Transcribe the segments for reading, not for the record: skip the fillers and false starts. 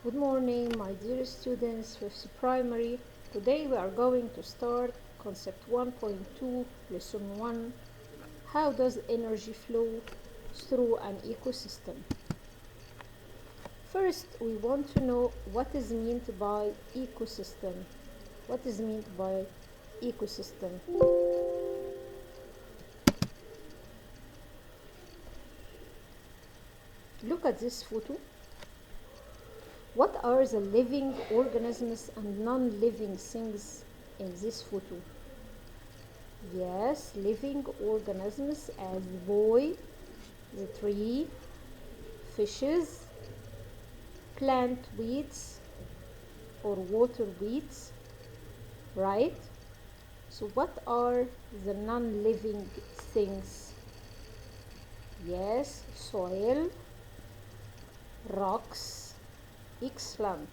Good morning, my dear students, fifth primary. Today we are going to start concept 1.2, lesson 1. How does energy flow through an ecosystem? First, we want to know what is meant by ecosystem. What is meant by ecosystem? Look at this photo. What are the living organisms and non-living things in this photo? Yes, living organisms as boy, the tree, fishes, plant weeds or water weeds, right? So what are the non-living things? Yes, soil, rocks, excellent,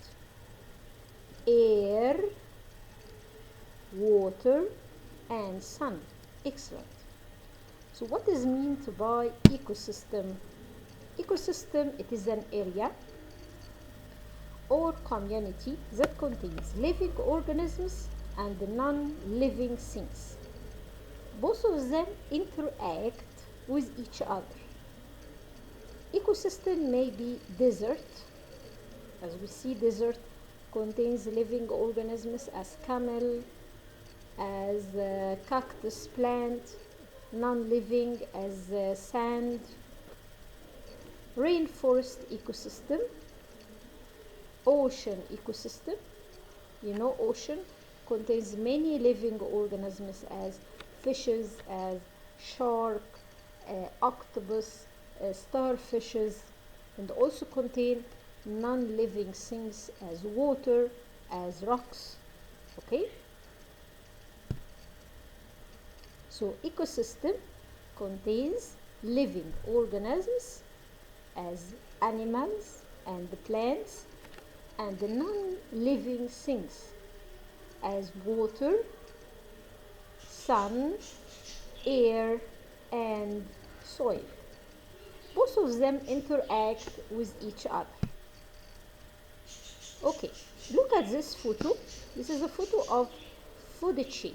air, water and sun, excellent. So what is meant by ecosystem? Ecosystem, it is an area or community that contains living organisms and non-living things. Both of them interact with each other. Ecosystem may be desert. As we see, desert contains living organisms as camel, as cactus plant, non-living as sand. Rainforest ecosystem, ocean ecosystem. You know, ocean contains many living organisms as fishes, as shark, octopus, starfishes, and also contain non-living things as water, as rocks. Okay, so ecosystem contains living organisms as animals and plants, and the non-living things as water, sun, air and soil. Both of them interact with each other. Okay, look at this photo. This is a photo of food chain.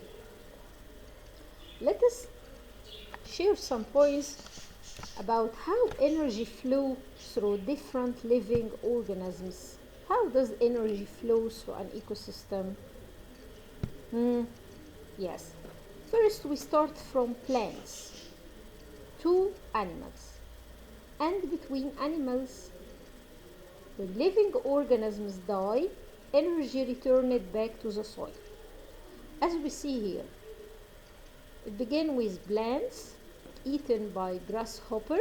Let us share some points about how energy flow through different living organisms. How does energy flow through an ecosystem? Yes. First, we start from plants to animals, and between animals, when living organisms die, energy returned back to the soil. As we see here, it began with plants eaten by grasshopper,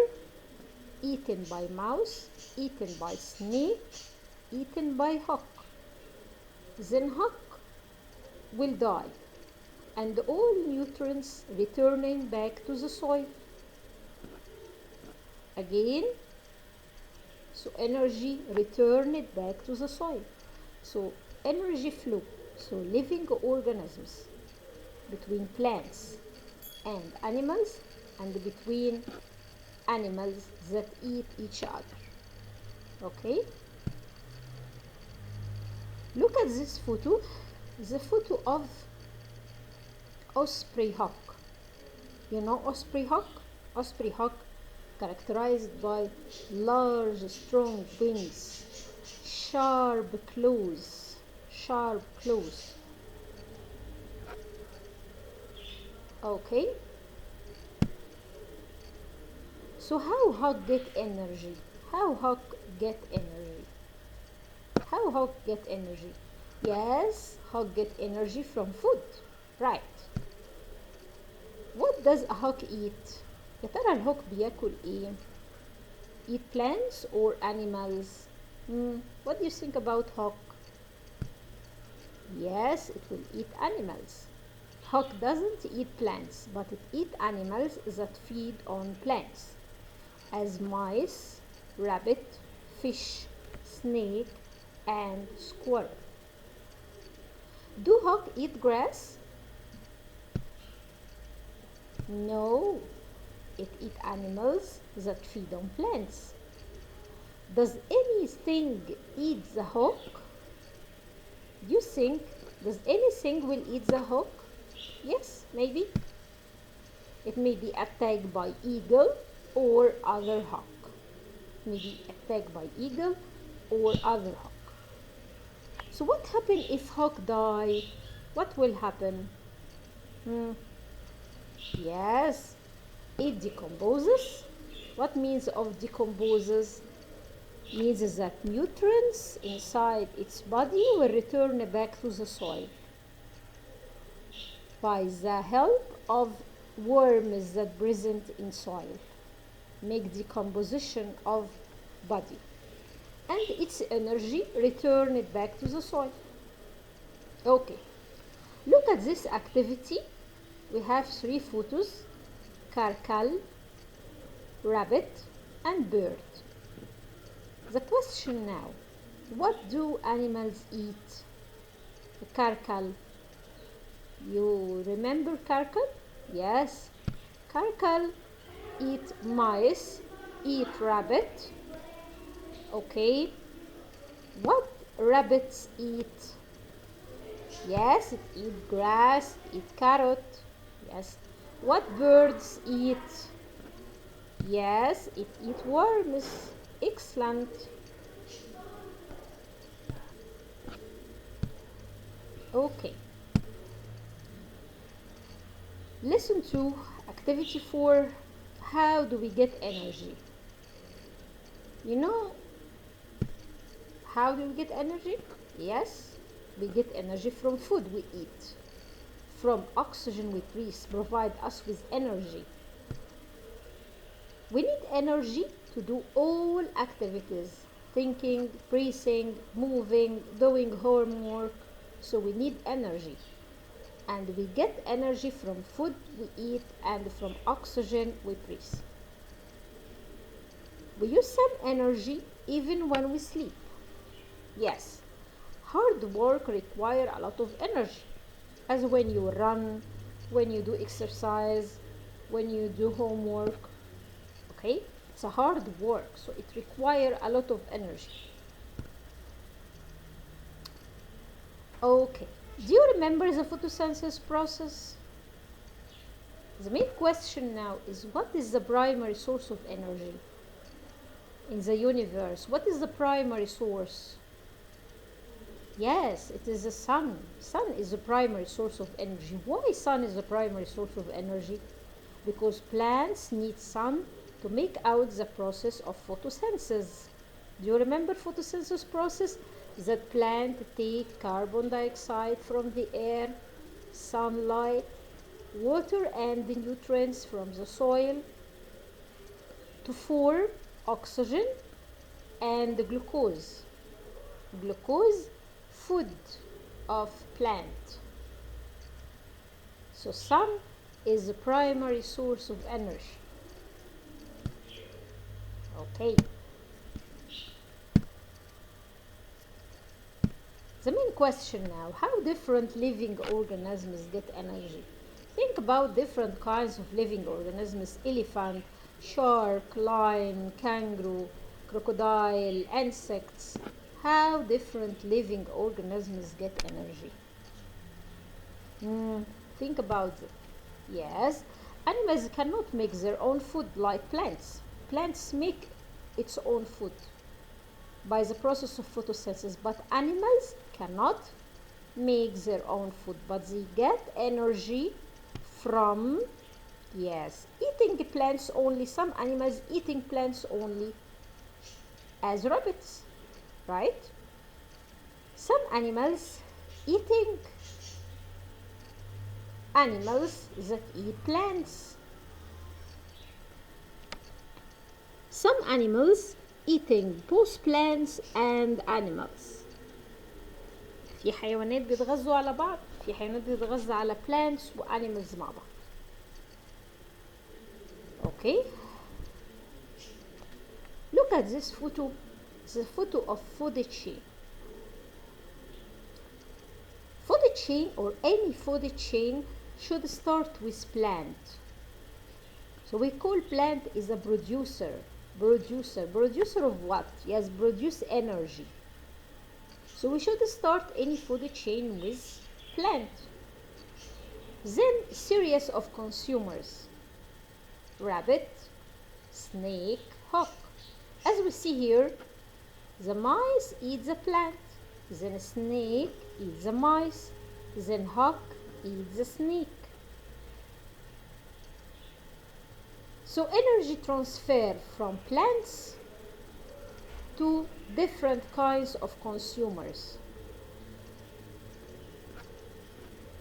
eaten by mouse, eaten by snake, eaten by hawk. Then hawk will die, and all nutrients returning back to the soil. Again, so energy returned back to the soil. So energy flow through living organisms, between plants and animals, and between animals that eat each other. Okay, look at this photo, the photo of osprey hawk. You know osprey hawk? Osprey hawk characterized by large strong wings, sharp claws. Okay, so how hawk get energy? How hawk get energy? Yes, hawk get energy from food, right? What does a hawk eat? يا ترى الهوك بياكل ايه؟ Eat plants or animals? What do you think about hawk? Yes, it will eat animals. Hawk doesn't eat plants, but it eats animals that feed on plants, as mice, rabbit, fish, snake, and squirrel. Do hawk eat grass? No, it eats animals that feed on plants. Does anything eat the hook? Do you think, does anything will eat the hook? Yes, maybe. It may be attacked by eagle or other hawk. Maybe attacked by eagle or other hawk. So what happens if hawk die? What will happen? Yes, it decomposes. What means of decomposes? Means that nutrients inside its body will return back to the soil by the help of worms that present in soil. Make decomposition of body. And its energy return it back to the soil. Okay. Look at this activity. We have 3 photos: carcal, rabbit, and bird. The question now, what do animals eat? The carcal. You remember carcal? Yes. Carcal eat mice, eat rabbit. Okay. What rabbits eat? Yes, it eat grass, it eat carrot. Yes. What birds eat? Yes, it eat worms. Excellent. Okay. Listen to activity 4. How do we get energy? You know how do we get energy? Yes, we get energy from food we eat, from oxygen we breathe, provide us with energy. We need energy to do all activities: thinking, breathing, moving, doing homework. So we need energy. And we get energy from food we eat and from oxygen we breathe. We use some energy even when we sleep. Yes, hard work requires a lot of energy, as when you run, when you do exercise, when you do homework. Okay, it's a hard work, so it requires a lot of energy. Okay, do you remember the photosynthesis process? The main question now is, what is the primary source of energy in the universe? What is the primary source? Yes, it is the sun. Sun is the primary source of energy. Why sun is the primary source of energy? Because plants need sun to make out the process of photosynthesis. Do you remember photosynthesis process? That plant take carbon dioxide from the air, sunlight, water and the nutrients from the soil to form oxygen and glucose. Glucose, food of plant. So sun is the primary source of energy. Okay. The main question now, how different living organisms get energy? Think about different kinds of living organisms: elephant, shark, lion, kangaroo, crocodile, insects. How different living organisms get energy? Think about it. Yes, animals cannot make their own food like plants. Plants make its own food by the process of photosynthesis, but animals cannot make their own food, but they get energy from, yes, eating plants only. Some animals eating plants only, as rabbits, right? Some animals eating animals that eat plants. Some animals eating both plants and animals. في حيوانات بيتغذوا على بعض، في حيوانات بيتغذى على plants و animals مع بعض. Okay. Look at this photo. It's a photo of food chain. Food chain, or any food chain, should start with plant. So we call plant is a producer. Producer of what? Yes, produce energy. So we should start any food chain with plant. Then series of consumers: rabbit, snake, hawk. As we see here, the mice eat the plant, then snake eats the mice, then hawk eats the snake. So energy transfer from plants to different kinds of consumers.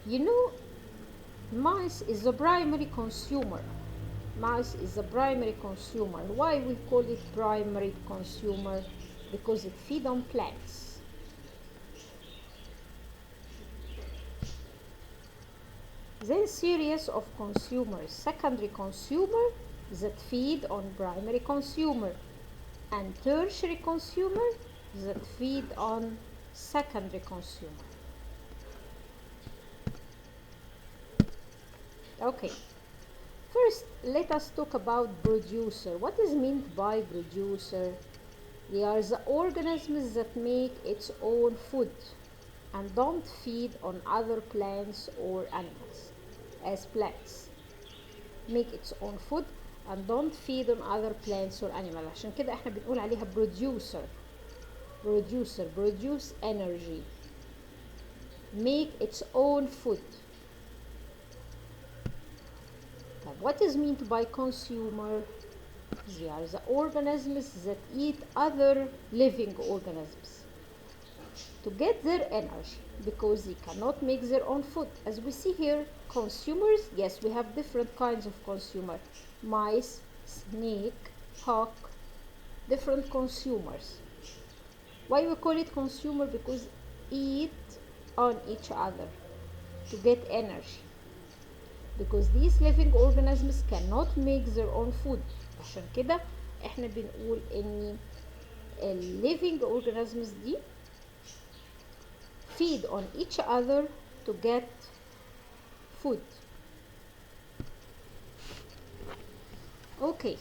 You know, mice is the primary consumer. Mouse is the primary consumer. Why we call it primary consumer? Because it feeds on plants. Then series of consumers: secondary consumer that feed on primary consumer, and tertiary consumer that feed on secondary consumer. Okay. First, let us talk about producer. What is meant by producer? They are the organisms that make its own food and don't feed on other plants or animals. As plants make its own food and don't feed on other plants or animals. عشان كده احنا بنقول عليها producer. Produce energy. Make its own food. What is meant by consumer? They are the organisms that eat other living organisms to get their energy because they cannot make their own food. As we see here, consumers, yes, we have different kinds of consumer: mice, snake, hawk, different consumers. Why we call it consumer? Because eat on each other to get energy. Because these living organisms cannot make their own food. عشان كده احنا بنقول ان living organisms دي feed on each other to get food. Okay.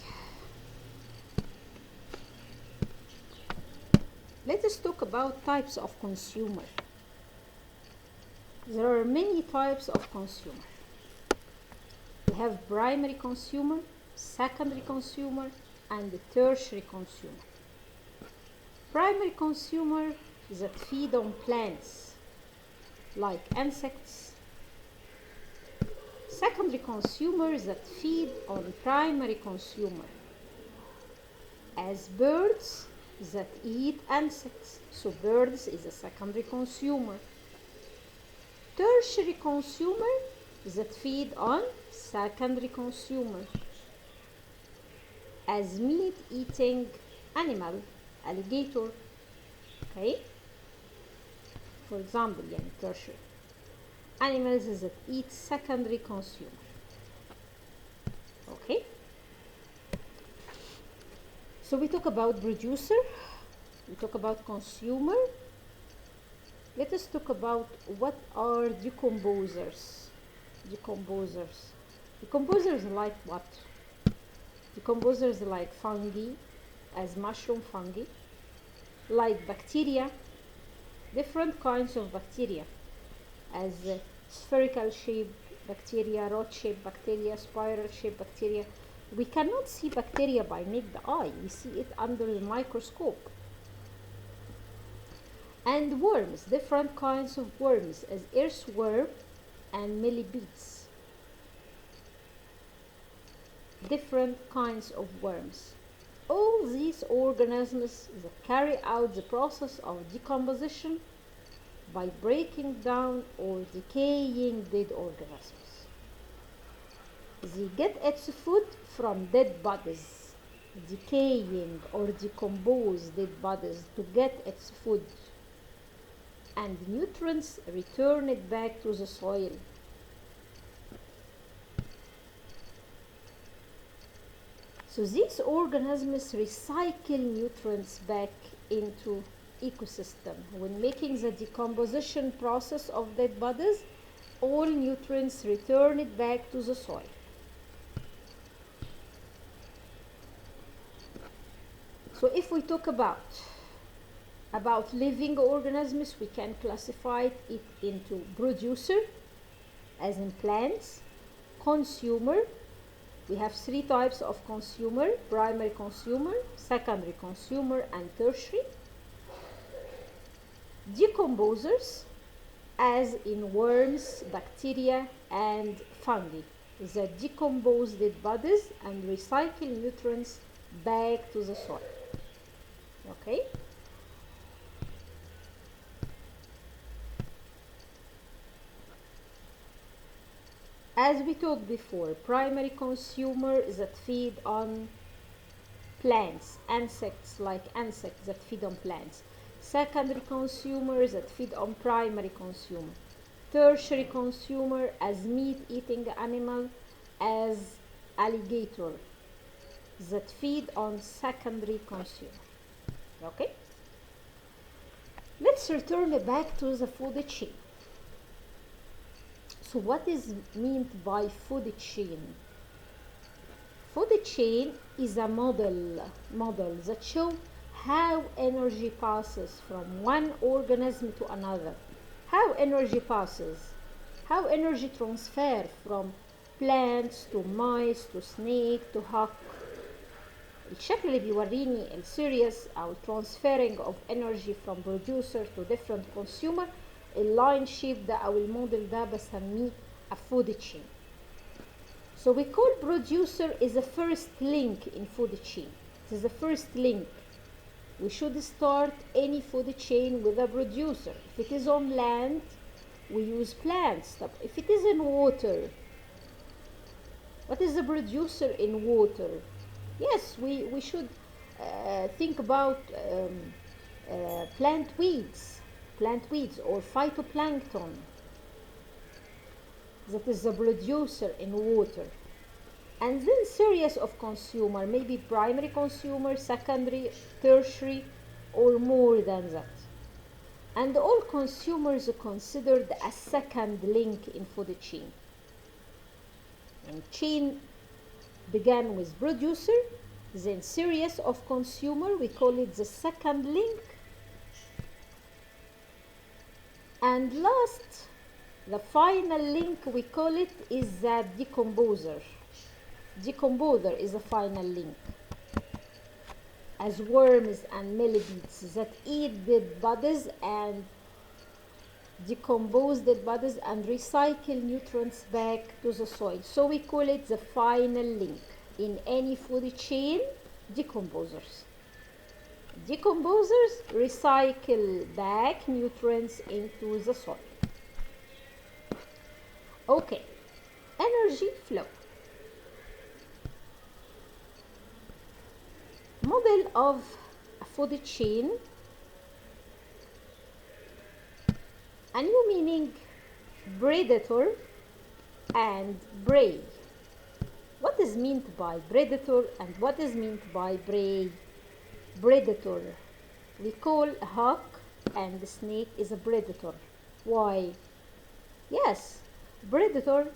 Let us talk about types of consumer. There are many types of consumer. We have primary consumer, secondary consumer, and tertiary consumer. Primary consumer that feed on plants like insects. Secondary consumers that feed on primary consumer as birds that eat insects. So birds is a secondary consumer. Tertiary consumer that feed on secondary consumer as meat eating animal, alligator. Okay, for example, يعني tertiary animals that eat secondary consumer. Okay, so we talk about producer, we talk about consumer. Let us talk about what are decomposers. Decomposers like what? Decomposers like fungi, as mushroom fungi, like bacteria, different kinds of bacteria, as spherical shaped bacteria, rod shaped bacteria, spiral shaped bacteria. We cannot see bacteria by naked eye, we see it under the microscope. And worms, different kinds of worms, as earthworm and millipedes. Different kinds of worms. All these organisms that carry out the process of decomposition by breaking down or decaying dead organisms. They get its food from dead bodies, decaying or decomposed dead bodies to get its food, and nutrients return it back to the soil. So these organisms recycle nutrients back into ecosystem. When making the decomposition process of dead bodies, all nutrients return it back to the soil. So if we talk about living organisms, we can classify it into producer, as in plants, consumer. We have three types of consumer: primary consumer, secondary consumer, and tertiary. Decomposers, as in worms, bacteria, and fungi, that decompose dead bodies and recycle nutrients back to the soil. Okay? As we talked before, primary consumers that feed on plants, insects that feed on plants. Secondary consumers that feed on primary consumer. Tertiary consumer as meat-eating animal, as alligator, that feed on secondary consumer. Okay? Let's return back to the food chain. So what is meant by food chain? Food chain is a model that shows how energy passes from one organism to another. How energy transfer from plants to mice to snake to hawk. الشكل اللي بيوريني السيريس أو transferring of energy from producer to different consumer. اللاين شيب ده أو الموديل ده بسميه a food chain. So we call producer is the first link in food chain. It is the first link. We should start any food chain with a producer. If it is on land, we use plants. If it is in water, what is the producer in water? Yes, we should think about plant weeds or phytoplankton. That is the producer in water. And then series of consumer, maybe primary consumer, secondary, tertiary, or more than that. And all consumers are considered a second link in food chain. And chain began with producer, then series of consumer, we call it the second link. And last, the final link, we call it is the decomposer. Decomposer is the final link. As worms and millipedes that eat dead bodies and decompose dead bodies and recycle nutrients back to the soil. So we call it the final link. In any food chain, decomposers. Decomposers recycle back nutrients into the soil. Okay, energy flow. Model of a food chain. A new meaning: predator and prey. What is meant by predator and what is meant by prey? Predator, we call a hawk and the snake is a predator. Why? Yes, predator,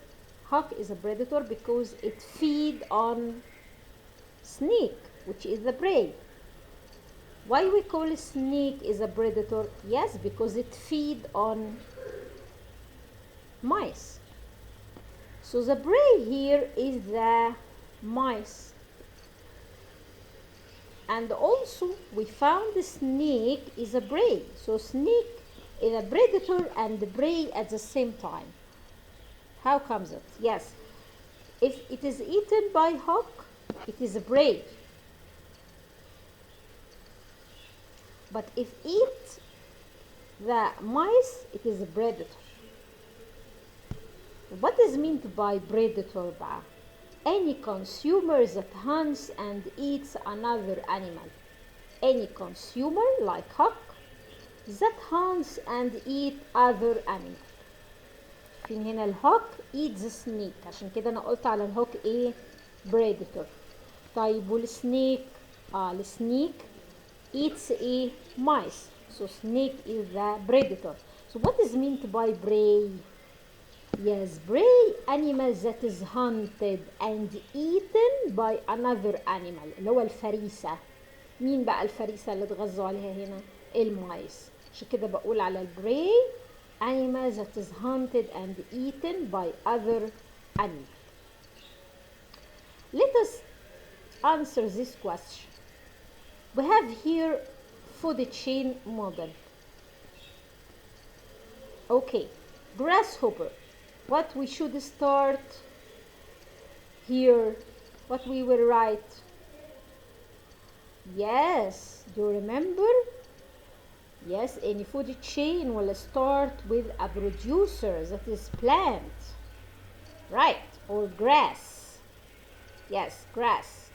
hawk is a predator because it feeds on snake, which is the prey. Why we call a snake is a predator? Yes, because it feeds on mice. So the prey here is the mice. And also we found the snake is a prey. So snake is a predator and the prey at the same time. How comes it? Yes, if it is eaten by hawk, it is a prey. But if eat the mice, it is a predator. What is meant by predator? Any consumer that hunts and eats another animal. Any consumer like hawk that hunts and eat other animal. فين هنا الهوك eats the snake. عشان كده انا قلت على الهوك ايه؟ predator. طيب والسنيك؟ السنيك eats a mice. So snake is the predator. So what is meant by prey? Yes, prey animal that is hunted and eaten by another animal اللي هو الفريسة. مين بقى الفريسة اللي اتغذوا عليها هنا؟ المايس. عشان كده بقول على البراي animal that is hunted and eaten by other animals. Let us answer this question. We have here food chain model. Okay, grasshopper. What we should start here, what we will write. Yes, do you remember? Yes, any food chain will start with a producer, that is plant, right? Or grass. Yes, grass.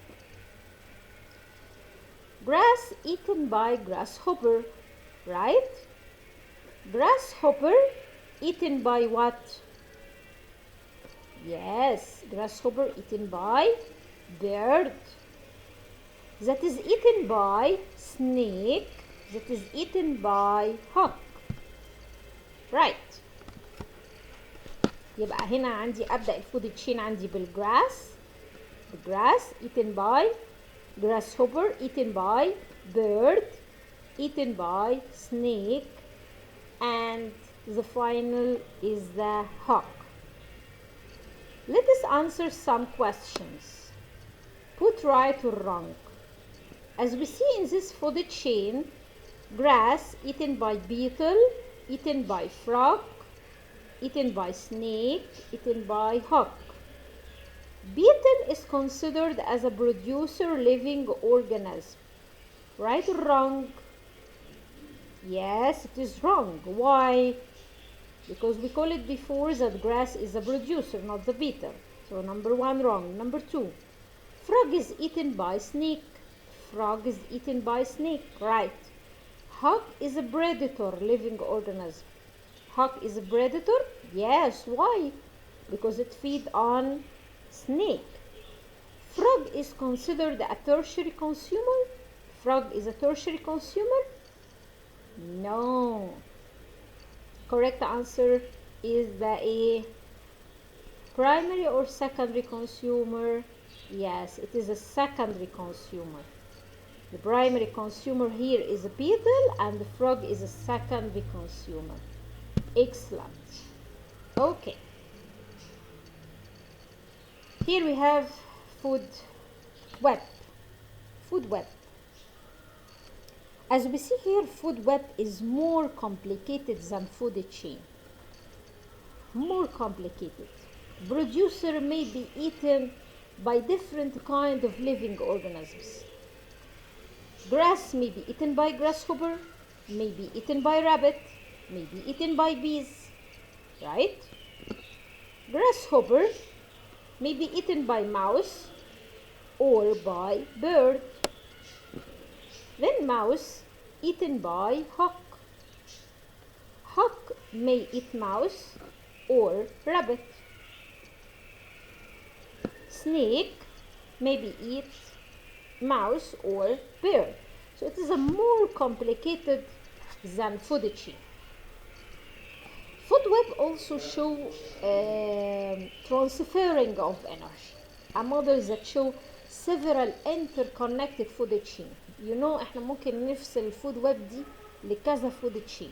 Grass eaten by grasshopper, right? Grasshopper eaten by what? Yes, grasshopper eaten by bird. That is eaten by snake. That is eaten by hawk. Right. يبقى هنا عندي أبدأ الفود تشين عندي بالجراس. The grass eaten by grasshopper, eaten by bird, eaten by snake, and the final is the hawk. Let us answer some questions. Put right or wrong. As we see in this food chain, grass eaten by beetle, eaten by frog, eaten by snake, eaten by hawk. Beetle is considered as a producer living organism. Right or wrong? Yes, it is wrong. Why? Because we call it before that grass is a producer, not the beetle. So number one, wrong. Number two, frog is eaten by snake. Frog is eaten by snake, right. Hawk is a predator, living organism. Hawk is a predator? Yes, why? Because it feeds on snake. Frog is considered a tertiary consumer? Frog is a tertiary consumer? No. Correct answer is the A. Primary or secondary consumer? Yes, it is a secondary consumer. The primary consumer here is a beetle and the frog is a secondary consumer. Excellent. Okay. Here we have food web. Food web. As we see here, food web is more complicated than food chain. More complicated. Producer may be eaten by different kind of living organisms. Grass may be eaten by grasshopper, may be eaten by rabbit, may be eaten by bees, right? Grasshopper may be eaten by mouse or by bird. Then mouse eaten by hawk. Hawk may eat mouse or rabbit. Snake maybe eat mouse or bird. So it is a more complicated than food chain. Food web also show transferring of energy. A model that show several interconnected food chain. You know احنا ممكن نفصل الفود ويب دي لكذا فود chain.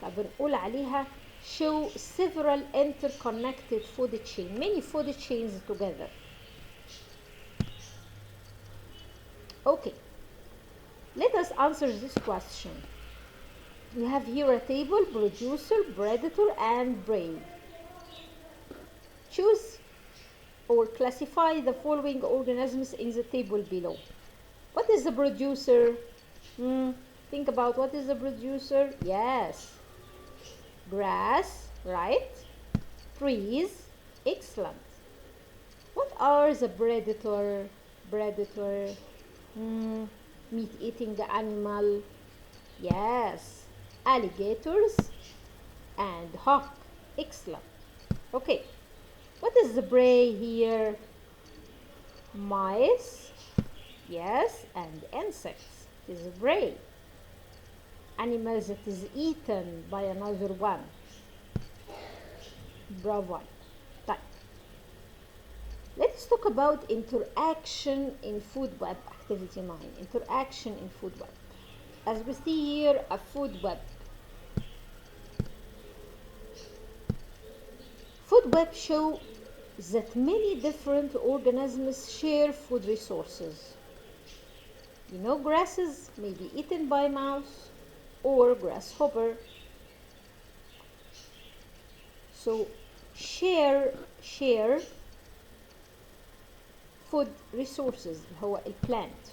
فبنقول عليها show several interconnected food chain. Many food chains together. Okay, let us answer this question. We have here a table, producer, predator, and prey. Choose or classify the following organisms in the table below. What is the producer? Think about what is the producer? Yes, grass, right? Trees, excellent. What are the predator? Predator. Meat eating animal. Yes, alligators and hawk. Excellent. Okay, what is the prey here? Mice, yes, and insects is prey. Animals that is eaten by another one. Bravo. Let's talk about interaction in food web Activity 9, interaction in food web. As we see here, a food web. Food web show that many different organisms share food resources. You know, grasses may be eaten by mouse or grasshopper. So share food resources هو البلانت.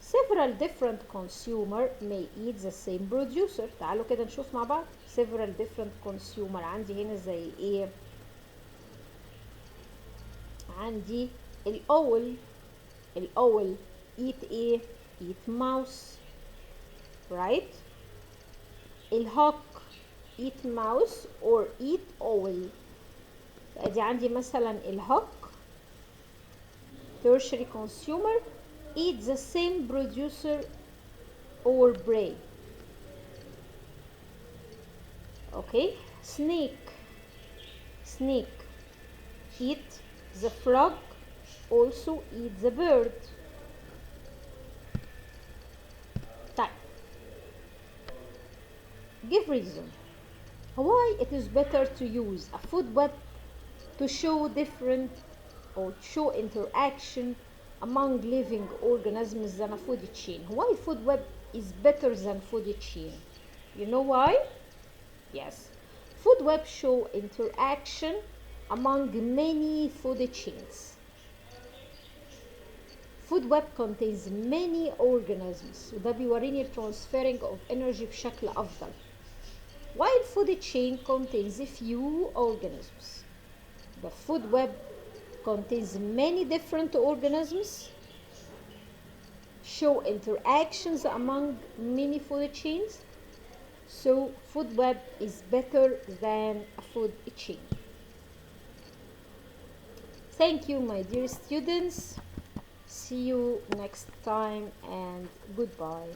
Several different consumer may eat the same producer. تعالوا كده نشوف مع بعض. Several different consumer عندي هنا زي ايه؟ عندي الأول eat ايه؟ eat mouse, right? الهوك eat mouse or eat owl. ادي عندي مثلا الهوك tertiary consumer eat the same producer or prey. Okay, snake eat the frog, also eat the bird. طيب, give reason why it is better to use a food web to show different or show interaction among living organisms than a food chain. Why food web is better than food chain? You know why? Yes, food web show interaction among many food chains. Food web contains many organisms وده بيوريني transferring of energy بشكل أفضل. While food chain contains few organisms. The food web contains many different organisms, show interactions among many food chains, so food web is better than a food chain. Thank you, my dear students. See you next time and goodbye.